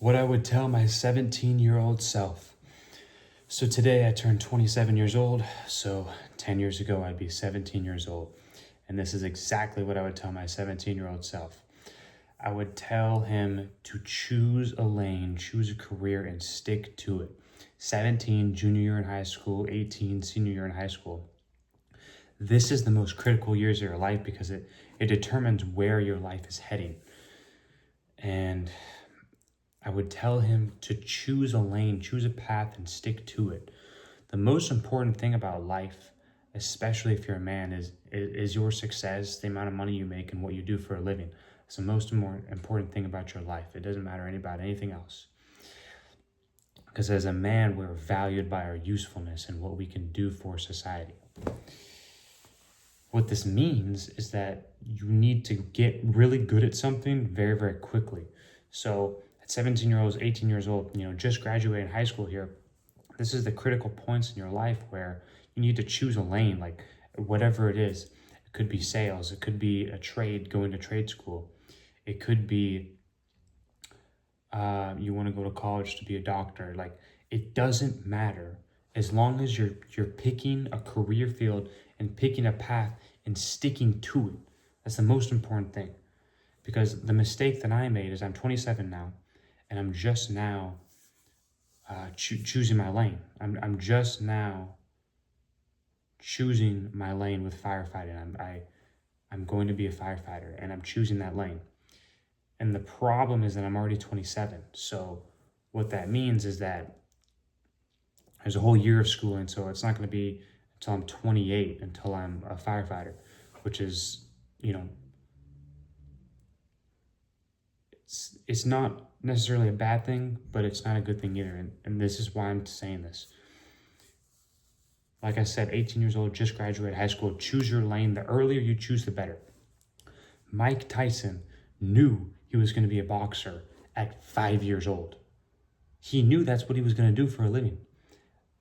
What I would tell my 17-year-old self. So today I turned 27 years old. So 10 years ago, I'd be 17 years old. And this is exactly what I would tell my 17-year-old self. I would tell him to choose a lane, choose a career, and stick to it. 17, junior year in high school, 18, senior year in high school. This is the most critical years of your life because it determines where your life is heading. And I would tell him to choose a lane, choose a path, and stick to it. The most important thing about life, especially if you're a man, is your success, the amount of money you make, and what you do for a living. It's the most important thing about your life. It doesn't matter about anything else. Because as a man, we're valued by our usefulness and what we can do for society. What this means is that you need to get really good at something very, very quickly. So at 17 years old, 18 years old, just graduating high school here, this is the critical points in your life where you need to choose a lane, like whatever it is. It could be sales, it could be a trade, going to trade school. It could be you want to go to college to be a doctor. Like, it doesn't matter as long as you're picking a career field and picking a path and sticking to it. That's the most important thing. Because the mistake that I made is I'm 27 now, and I'm just now choosing my lane. I'm just now choosing my lane with firefighting. I'm going to be a firefighter, and I'm choosing that lane. And the problem is that I'm already 27. So what that means is that there's a whole year of schooling. So it's not going to be until I'm 28 until I'm a firefighter, which is, it's not necessarily a bad thing, but it's not a good thing either. And this is why I'm saying this. Like I said, 18 years old, just graduated high school. Choose your lane. The earlier you choose, the better. Mike Tyson knew he was going to be a boxer at 5 years old. He knew that's what he was going to do for a living.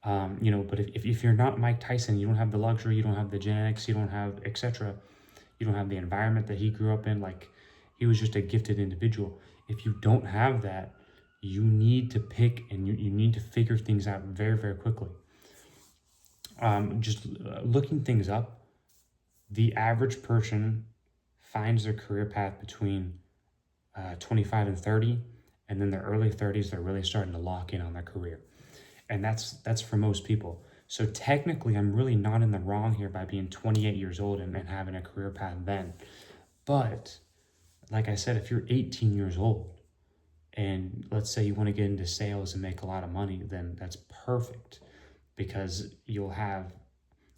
But if you're not Mike Tyson, you don't have the luxury, you don't have the genetics, you don't have etc. You don't have the environment that he grew up in. Like, he was just a gifted individual. If you don't have that, you need to pick and you need to figure things out very, very quickly. Just looking things up, the average person finds their career path between 25 and 30, and then their early 30s, they're really starting to lock in on their career. And that's for most people. So technically, I'm really not in the wrong here by being 28 years old and having a career path then. But like I said, if you're 18 years old and let's say you want to get into sales and make a lot of money, then that's perfect because you'll have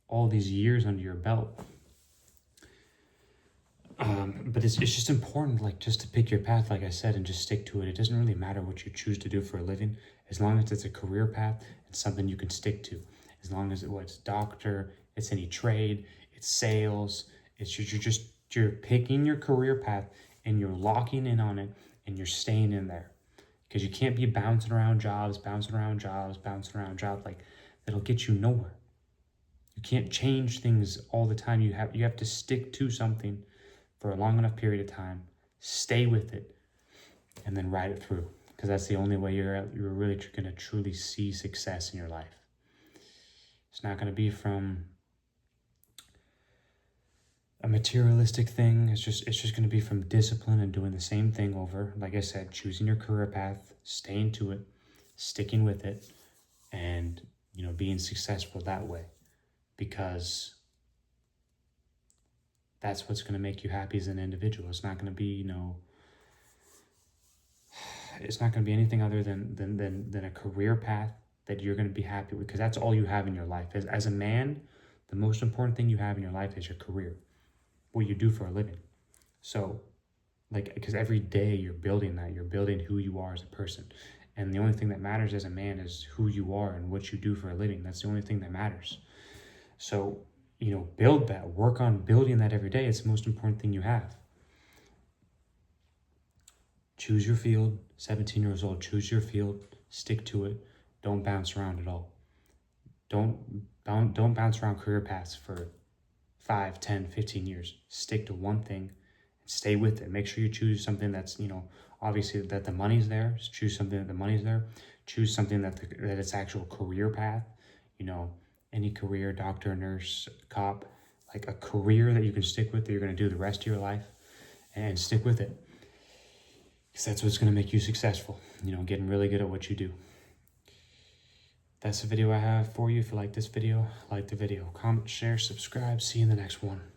all these years under your belt. But it's just important, like, just to pick your path, like I said, and just stick to it. It doesn't really matter what you choose to do for a living, as long as it's a career path and something you can stick to. As long as it's doctor, it's any trade, it's sales, you're picking your career path and you're locking in on it and you're staying in there. Because you can't be bouncing around jobs. Like, that'll get you nowhere. You can't change things all the time. You have to stick to something for a long enough period of time, stay with it, and then ride it through. Because that's the only way you're really going to truly see success in your life. It's not going to be from a materialistic thing. It's just going to be from discipline and doing the same thing over. Like I said, choosing your career path, staying to it, sticking with it, and being successful that way. Because that's what's going to make you happy as an individual. It's not going to be, it's not going to be anything other than a career path that you're going to be happy with, because that's all you have in your life. As a man, the most important thing you have in your life is your career, what you do for a living. So, because every day you're building that, you're building who you are as a person. And the only thing that matters as a man is who you are and what you do for a living. That's the only thing that matters. So, build that, work on building that every day. It's the most important thing you have. Choose your field, 17 years old, choose your field, stick to it. Don't bounce around at all. Don't bounce around career paths for 5, 10, 15 years. Stick to one thing Stay with it. Make sure you choose something that's, you know, obviously that the money's there. Just choose something that the money's there. Choose something that it's actual career path. You know, any career, doctor, nurse, cop, like a career that you can stick with, that you're going to do the rest of your life, and stick with it. Because that's what's going to make you successful. You know, getting really good at what you do. That's the video I have for you. If you like this video, like the video. Comment, share, subscribe. See you in the next one.